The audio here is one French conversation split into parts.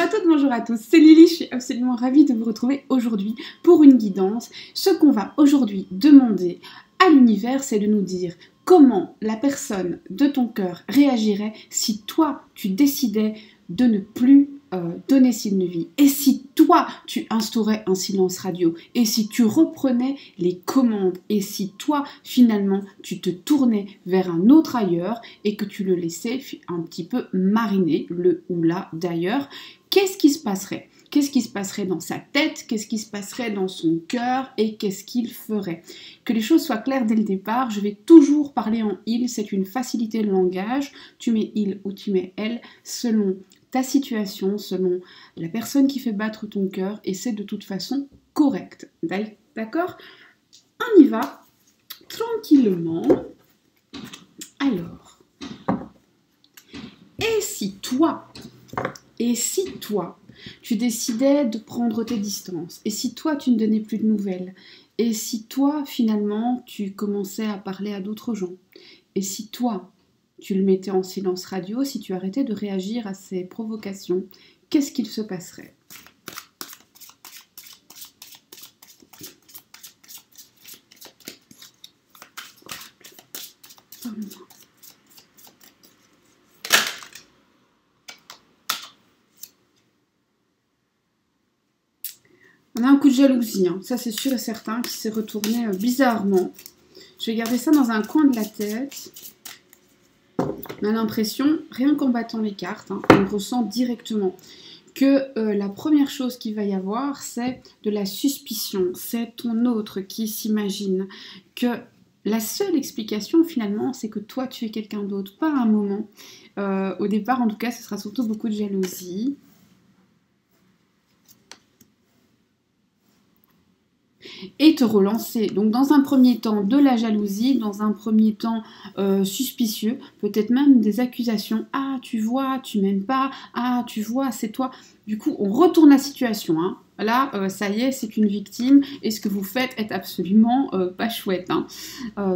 Bonjour à toutes, bonjour à tous, c'est Lily, je suis absolument ravie de vous retrouver aujourd'hui pour une guidance. Ce qu'on va aujourd'hui demander à l'univers, c'est de nous dire comment la personne de ton cœur réagirait si toi, tu décidais de ne plus donner signe de vie. Et si toi, tu instaurais un silence radio. Et si tu reprenais les commandes. Et si toi, finalement, tu te tournais vers un autre ailleurs et que tu le laissais un petit peu mariner, le ou la d'ailleurs. Qu'est-ce qui se passerait? Qu'est-ce qui se passerait dans sa tête? Qu'est-ce qui se passerait dans son cœur? Et qu'est-ce qu'il ferait? Que les choses soient claires dès le départ, je vais toujours parler en il, c'est une facilité de langage. Tu mets il ou tu mets elle selon ta situation, selon la personne qui fait battre ton cœur, et c'est de toute façon correct. D'accord? On y va tranquillement. Alors, et si toi, tu décidais de prendre tes distances? Et si toi, tu ne donnais plus de nouvelles? Et si toi, finalement, tu commençais à parler à d'autres gens? Et si toi, tu le mettais en silence radio, si tu arrêtais de réagir à ces provocations, qu'est-ce qu'il se passerait? On a un coup de jalousie, hein. Ça c'est sûr et certain, qui s'est retourné bizarrement. Je vais garder ça dans un coin de la tête. On a l'impression, rien qu'en battant les cartes, hein, on ressent directement que la première chose qu'il va y avoir, c'est de la suspicion. C'est ton autre qui s'imagine que la seule explication finalement, c'est que toi tu es quelqu'un d'autre, pas un moment. Au départ, en tout cas, ce sera surtout beaucoup de jalousie. Et te relancer. Donc dans un premier temps de la jalousie, dans un premier temps suspicieux, peut-être même des accusations. Ah tu vois, tu m'aimes pas, ah tu vois, c'est toi. Du coup on retourne la situation, hein. Là, ça y est, c'est une victime et ce que vous faites est absolument pas chouette, hein.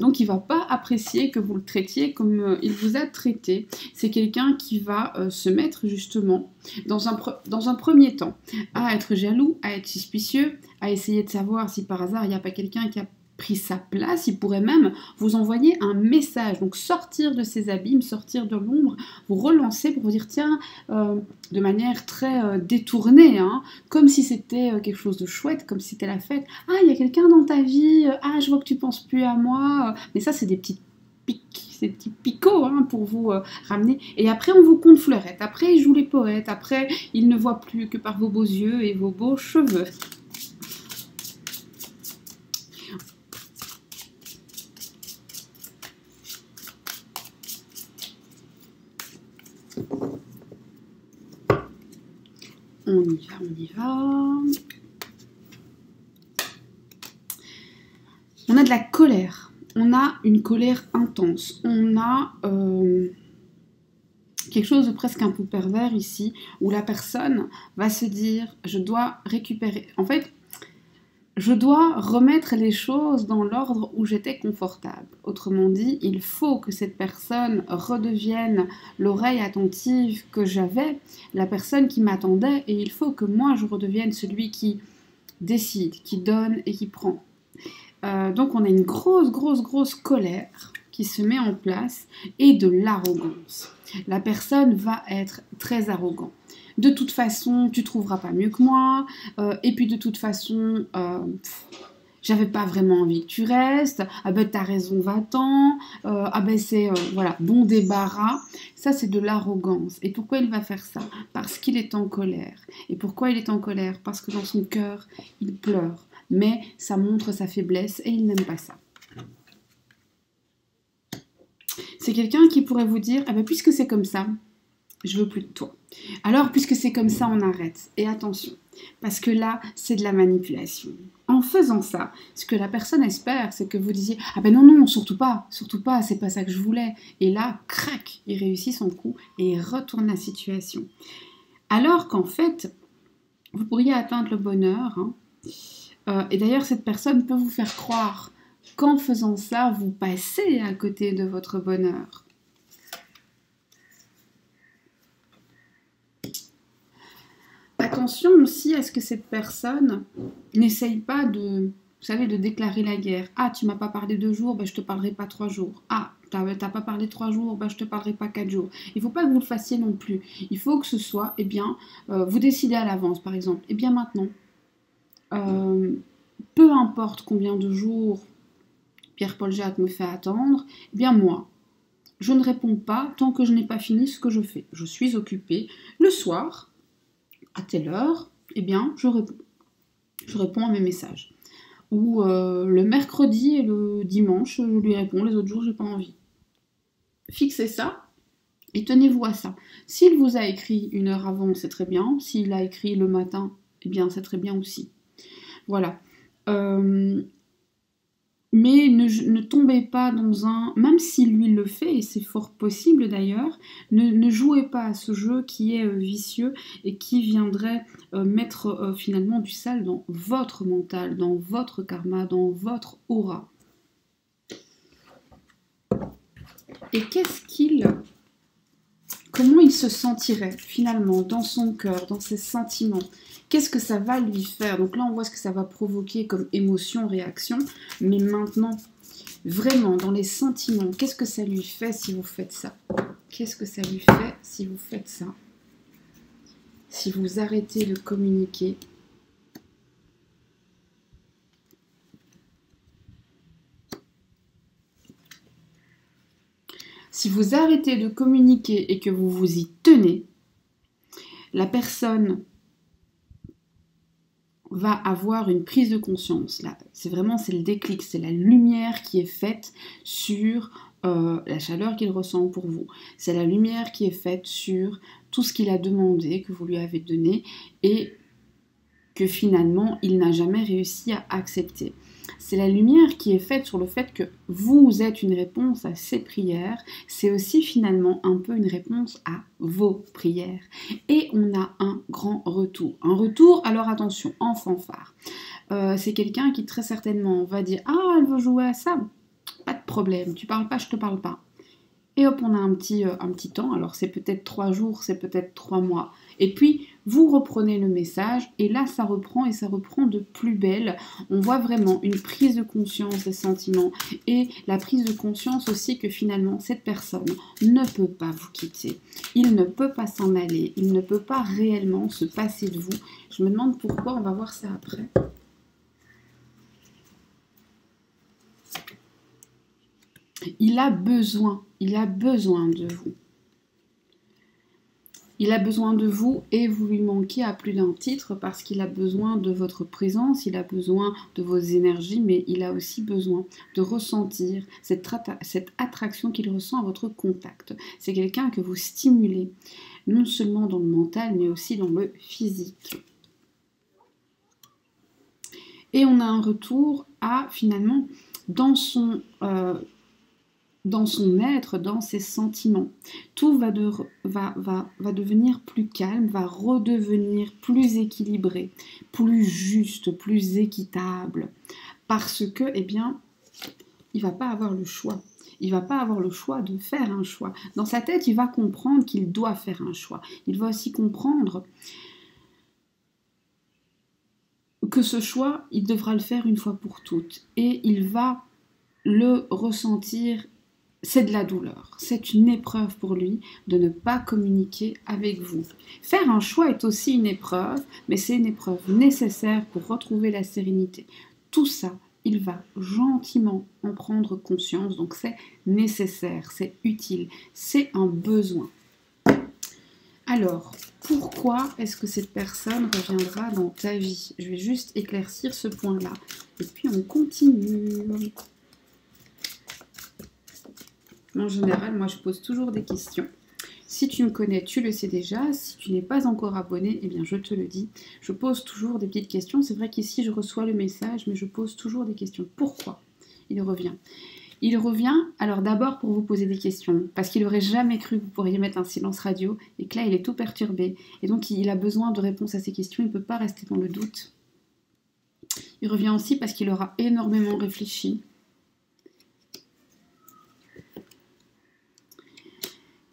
Donc il va pas apprécier que vous le traitiez comme il vous a traité. C'est quelqu'un qui va se mettre justement dans un premier temps à être jaloux, à être suspicieux, à essayer de savoir si par hasard il n'y a pas quelqu'un qui a pris sa place. Il pourrait même vous envoyer un message, donc sortir de ses abîmes, sortir de l'ombre, vous relancer pour vous dire tiens, de manière très détournée, hein, comme si c'était quelque chose de chouette, comme si c'était la fête. Ah, il y a quelqu'un dans ta vie, ah, je vois que tu penses plus à moi, mais ça c'est des petites piques, ces petits picots, hein, pour vous ramener. Et après, on vous compte fleurette. Après, ils jouent les poètes. Après, ils ne voient plus que par vos beaux yeux et vos beaux cheveux. On y va, on y va. On a de la colère. On a une colère intense. On a quelque chose de presque un peu pervers ici, où la personne va se dire « je dois récupérer ». En fait, je dois remettre les choses dans l'ordre où j'étais confortable. Autrement dit, il faut que cette personne redevienne l'oreille attentive que j'avais, la personne qui m'attendait, et il faut que moi je redevienne celui qui décide, qui donne et qui prend. Donc on a une grosse colère qui se met en place et de l'arrogance. La personne va être très arrogante. De toute façon, tu trouveras pas mieux que moi. Et puis de toute façon, j'avais pas vraiment envie que tu restes. Ah ben t'as raison, va-t'en. Ah ben c'est voilà, bon débarras. Ça c'est de l'arrogance. Et pourquoi il va faire ça? Parce qu'il est en colère. Et pourquoi il est en colère? Parce que dans son cœur, il pleure. Mais ça montre sa faiblesse et il n'aime pas ça. C'est quelqu'un qui pourrait vous dire, ah ben puisque c'est comme ça, je veux plus de toi. Alors puisque c'est comme ça, on arrête. Et attention, parce que là, c'est de la manipulation. En faisant ça, ce que la personne espère, c'est que vous disiez, ah ben non, surtout pas, c'est pas ça que je voulais. Et là, crac, il réussit son coup et il retourne la situation. Alors qu'en fait, vous pourriez atteindre le bonheur, hein. Et d'ailleurs, cette personne peut vous faire croire qu'en faisant ça, vous passez à côté de votre bonheur. attention aussi à ce que cette personne n'essaye pas de, vous savez, de déclarer la guerre. Ah, tu m'as pas parlé 2 jours, ben, je te parlerai pas 3 jours. Ah, t'as pas parlé 3 jours, ben, je te parlerai pas 4 jours. Il faut pas que vous le fassiez non plus. Il faut que ce soit, eh bien, vous décidez à l'avance, par exemple. Eh bien maintenant, peu importe combien de jours Pierre-Paul Jacques me fait attendre, eh bien moi, je ne réponds pas tant que je n'ai pas fini ce que je fais. Je suis occupée. Le soir, à telle heure, eh bien, je réponds. Je réponds à mes messages. Ou le mercredi et le dimanche, je lui réponds. Les autres jours, j'ai pas envie. Fixez ça et tenez-vous à ça. S'il vous a écrit 1 heure avant, c'est très bien. S'il a écrit le matin, eh bien, c'est très bien aussi. Voilà. Mais ne tombez pas dans un... Même si lui le fait, et c'est fort possible d'ailleurs, ne jouez pas à ce jeu qui est vicieux et qui viendrait mettre finalement du sale dans votre mental, dans votre karma, dans votre aura. Et comment il se sentirait finalement dans son cœur, dans ses sentiments? Qu'est-ce que ça va lui faire? Donc là, on voit ce que ça va provoquer comme émotion, réaction. Mais maintenant, vraiment, dans les sentiments, qu'est-ce que ça lui fait si vous faites ça? Qu'est-ce que ça lui fait si vous faites ça? Si vous arrêtez de communiquer. Si vous arrêtez de communiquer et que vous vous y tenez, la personne va avoir une prise de conscience. Là, c'est le déclic, c'est la lumière qui est faite sur la chaleur qu'il ressent pour vous. C'est la lumière qui est faite sur tout ce qu'il a demandé, que vous lui avez donné, et que finalement, il n'a jamais réussi à accepter. C'est la lumière qui est faite sur le fait que vous êtes une réponse à ses prières. C'est aussi finalement un peu une réponse à vos prières. Et on a un grand retour. Un retour, alors attention, en fanfare. C'est quelqu'un qui très certainement va dire « Ah, elle veut jouer à ça ?» Pas de problème, tu parles pas, je te parle pas. Et hop, on a un petit temps. Alors c'est peut-être 3 jours, c'est peut-être 3 mois. Et puis, vous reprenez le message et là, ça reprend et ça reprend de plus belle. On voit vraiment une prise de conscience des sentiments et la prise de conscience aussi que finalement, cette personne ne peut pas vous quitter. Il ne peut pas s'en aller. Il ne peut pas réellement se passer de vous. Je me demande pourquoi, on va voir ça après. Il a besoin de vous. Il a besoin de vous et vous lui manquez à plus d'un titre parce qu'il a besoin de votre présence, il a besoin de vos énergies, mais il a aussi besoin de ressentir cette attraction qu'il ressent à votre contact. C'est quelqu'un que vous stimulez, non seulement dans le mental, mais aussi dans le physique. Et on a un retour à, finalement, dans son être, dans ses sentiments. Tout va devenir plus calme, va redevenir plus équilibré, plus juste, plus équitable. Parce que, eh bien, il va pas avoir le choix. Il va pas avoir le choix de faire un choix. Dans sa tête, il va comprendre qu'il doit faire un choix. Il va aussi comprendre que ce choix, il devra le faire une fois pour toutes. Et il va le ressentir. C'est de la douleur, c'est une épreuve pour lui de ne pas communiquer avec vous. Faire un choix est aussi une épreuve, mais c'est une épreuve nécessaire pour retrouver la sérénité. Tout ça, il va gentiment en prendre conscience, donc c'est nécessaire, c'est utile, c'est un besoin. Alors, pourquoi est-ce que cette personne reviendra dans ta vie? Je vais juste éclaircir ce point-là, et puis on continue. En général, moi, je pose toujours des questions. Si tu me connais, tu le sais déjà. Si tu n'es pas encore abonné, eh bien, je te le dis. Je pose toujours des petites questions. C'est vrai qu'ici, je reçois le message, mais je pose toujours des questions. Pourquoi il revient? Il revient, alors d'abord pour vous poser des questions, parce qu'il n'aurait jamais cru que vous pourriez mettre un silence radio, et que là, il est tout perturbé. Et donc, il a besoin de réponses à ces questions. Il ne peut pas rester dans le doute. Il revient aussi parce qu'il aura énormément réfléchi.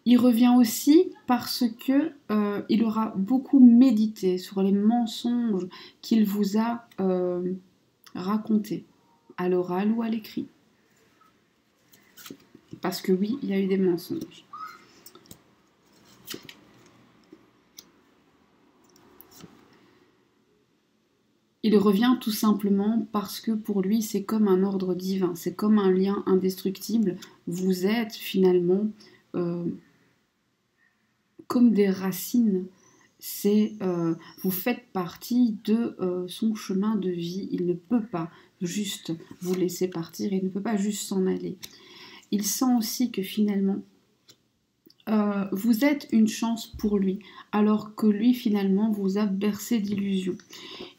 Il revient aussi parce que il aura beaucoup médité sur les mensonges qu'il vous a racontés, à l'oral ou à l'écrit. Parce que oui, il y a eu des mensonges. Il revient tout simplement parce que pour lui, c'est comme un ordre divin, c'est comme un lien indestructible. Vous êtes finalement comme des racines. Vous faites partie de son chemin de vie. Il ne peut pas juste vous laisser partir, il ne peut pas juste s'en aller. Il sent aussi que finalement, vous êtes une chance pour lui, alors que lui finalement vous a bercé d'illusions.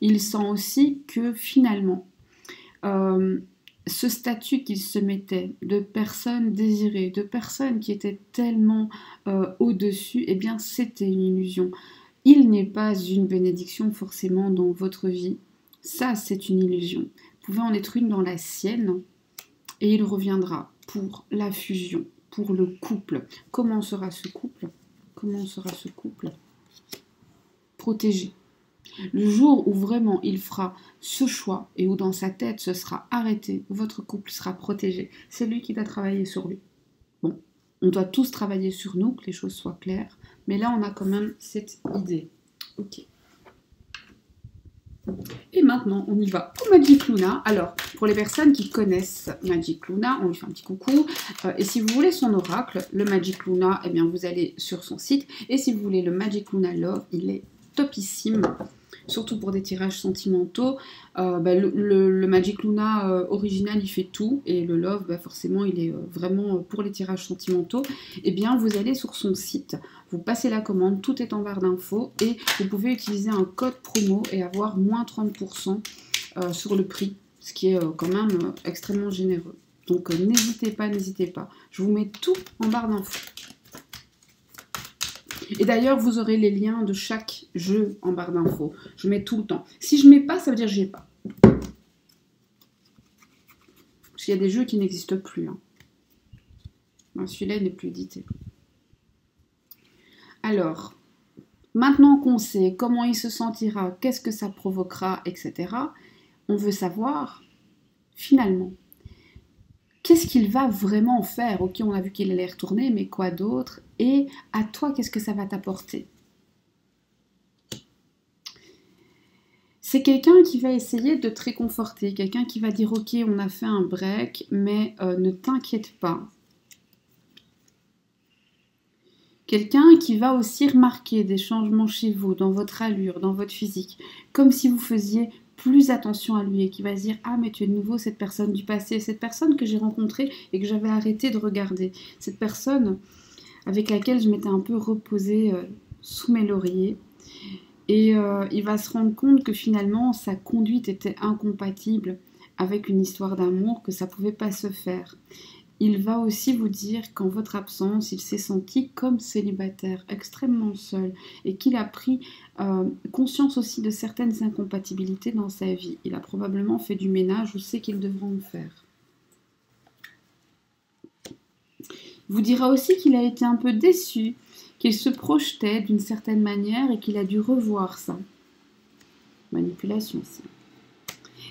Il sent aussi que finalement, ce statut qu'il se mettait de personne désirée, de personne qui était tellement au-dessus, eh bien c'était une illusion. Il n'est pas une bénédiction forcément dans votre vie. Ça, c'est une illusion. Vous pouvez en être une dans la sienne et il reviendra pour la fusion, pour le couple. Comment sera ce couple? Comment sera ce couple? Protégé. Le jour où vraiment il fera ce choix et où dans sa tête ce sera arrêté, votre couple sera protégé. C'est lui qui doit travailler sur lui. Bon, on doit tous travailler sur nous, que les choses soient claires. Mais là, on a quand même cette idée. Ok. Et maintenant, on y va pour Magic Luna. Alors, pour les personnes qui connaissent Magic Luna, on lui fait un petit coucou. Et si vous voulez son oracle, le Magic Luna, eh bien, vous allez sur son site. Et si vous voulez le Magic Luna Love, il est topissime. Surtout pour des tirages sentimentaux. Le Magic Luna original, il fait tout. Et le Love, forcément, il est vraiment pour les tirages sentimentaux. Eh bien, vous allez sur son site, vous passez la commande, tout est en barre d'infos. Et vous pouvez utiliser un code promo et avoir moins 30% sur le prix. Ce qui est quand même extrêmement généreux. Donc, n'hésitez pas, n'hésitez pas. Je vous mets tout en barre d'infos. Et d'ailleurs, vous aurez les liens de chaque jeu en barre d'infos. Je mets tout le temps. Si je ne mets pas, ça veut dire que je n'y ai pas. Parce qu'il y a des jeux qui n'existent plus. Hein. Celui-là, il n'est plus édité. Alors, maintenant qu'on sait comment il se sentira, qu'est-ce que ça provoquera, etc., on veut savoir, finalement, qu'est-ce qu'il va vraiment faire? Ok, on a vu qu'il allait retourner, mais quoi d'autre? Et à toi, qu'est-ce que ça va t'apporter? C'est quelqu'un qui va essayer de te réconforter, quelqu'un qui va dire ok, on a fait un break, mais ne t'inquiète pas. Quelqu'un qui va aussi remarquer des changements chez vous, dans votre allure, dans votre physique, comme si vous faisiez plus attention à lui et qui va se dire « Ah, mais tu es de nouveau cette personne du passé, cette personne que j'ai rencontrée et que j'avais arrêté de regarder. Cette personne avec laquelle je m'étais un peu reposée sous mes lauriers. » Et il va se rendre compte que finalement, sa conduite était incompatible avec une histoire d'amour, que ça ne pouvait pas se faire. Il va aussi vous dire qu'en votre absence, il s'est senti comme célibataire, extrêmement seul, et qu'il a pris conscience aussi de certaines incompatibilités dans sa vie. Il a probablement fait du ménage ou sait qu'il devra en faire. Il vous dira aussi qu'il a été un peu déçu, qu'il se projetait d'une certaine manière et qu'il a dû revoir ça. Manipulation, ça.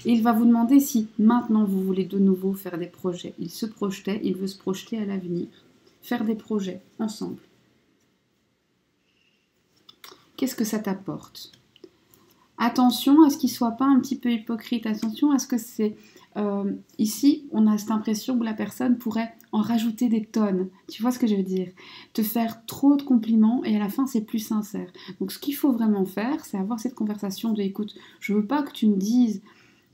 Et il va vous demander si maintenant vous voulez de nouveau faire des projets. Il se projetait, il veut se projeter à l'avenir. Faire des projets ensemble. Qu'est-ce que ça t'apporte? Attention à ce qu'il ne soit pas un petit peu hypocrite. Attention à ce que c'est... ici, on a cette impression que la personne pourrait en rajouter des tonnes. Tu vois ce que je veux dire? Te faire trop de compliments et à la fin, c'est plus sincère. Donc, ce qu'il faut vraiment faire, c'est avoir cette conversation de « Écoute, je ne veux pas que tu me dises...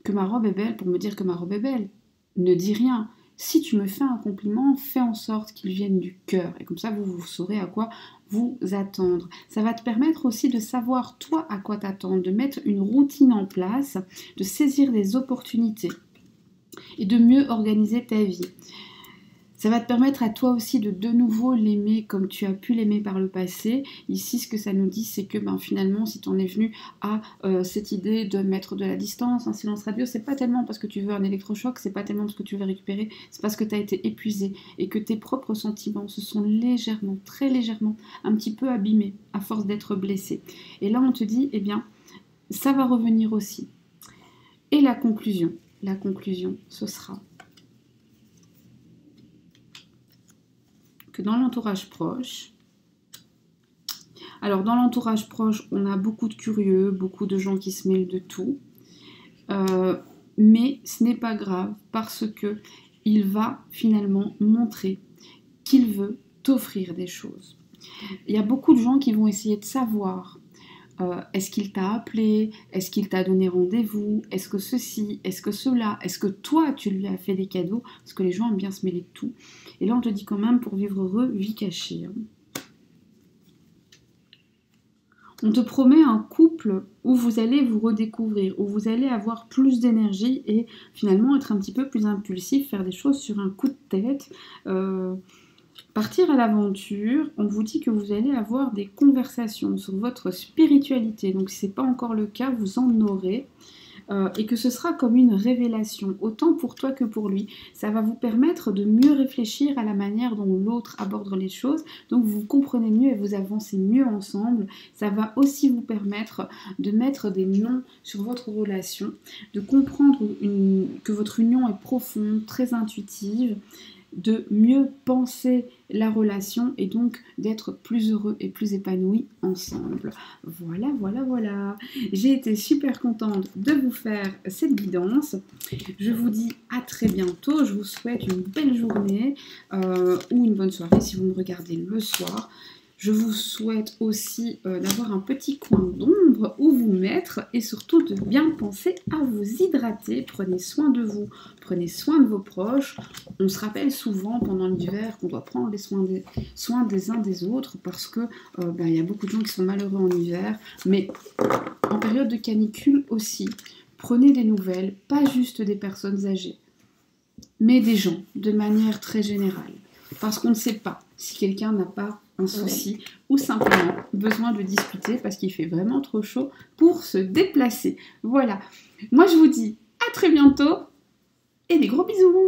que ma robe est belle pour me dire que ma robe est belle. Ne dis rien. Si tu me fais un compliment, fais en sorte qu'il vienne du cœur. Et comme ça, vous saurez à quoi vous attendre. Ça va te permettre aussi de savoir, toi, à quoi t'attendre, de mettre une routine en place, de saisir des opportunités et de mieux organiser ta vie. Ça va te permettre à toi aussi de nouveau l'aimer comme tu as pu l'aimer par le passé. Ici, ce que ça nous dit, c'est que finalement, si tu en es venu à cette idée de mettre de la distance, un silence radio, c'est pas tellement parce que tu veux un électrochoc, c'est pas tellement parce que tu veux récupérer, c'est parce que tu as été épuisé et que tes propres sentiments se sont légèrement, très légèrement, un petit peu abîmés à force d'être blessé. Et là, on te dit, eh bien, ça va revenir aussi. Et la conclusion, ce sera que dans l'entourage proche, alors dans l'entourage proche, on a beaucoup de curieux, beaucoup de gens qui se mêlent de tout, mais ce n'est pas grave parce que il va finalement montrer qu'il veut t'offrir des choses. Il y a beaucoup de gens qui vont essayer de savoir est-ce qu'il t'a appelé, est-ce qu'il t'a donné rendez-vous, est-ce que ceci, est-ce que cela, est-ce que toi tu lui as fait des cadeaux, parce que les gens aiment bien se mêler de tout. Et là on te dit quand même, pour vivre heureux, vie cachée. On te promet un couple où vous allez vous redécouvrir, où vous allez avoir plus d'énergie et finalement être un petit peu plus impulsif, faire des choses sur un coup de tête, partir à l'aventure. On vous dit que vous allez avoir des conversations sur votre spiritualité, donc si ce n'est pas encore le cas, vous en aurez. Et que ce sera comme une révélation, autant pour toi que pour lui. Ça va vous permettre de mieux réfléchir à la manière dont l'autre aborde les choses, donc vous comprenez mieux et vous avancez mieux ensemble. Ça va aussi vous permettre de mettre des noms sur votre relation, de comprendre que votre union est profonde, très intuitive, de mieux penser la relation et donc d'être plus heureux et plus épanoui ensemble. Voilà, voilà, voilà. J'ai été super contente de vous faire cette guidance. Je vous dis à très bientôt. Je vous souhaite une belle journée ou une bonne soirée si vous me regardez le soir. Je vous souhaite aussi d'avoir un petit coin d'ombre où vous mettre et surtout de bien penser à vous hydrater. Prenez soin de vous, prenez soin de vos proches. On se rappelle souvent pendant l'hiver qu'on doit prendre les soins des uns des autres parce que y a beaucoup de gens qui sont malheureux en hiver, mais en période de canicule aussi. Prenez des nouvelles, pas juste des personnes âgées, mais des gens de manière très générale. Parce qu'on ne sait pas si quelqu'un n'a pas un souci ou simplement besoin de discuter parce qu'il fait vraiment trop chaud pour se déplacer. Voilà. Moi, je vous dis à très bientôt et des gros bisous.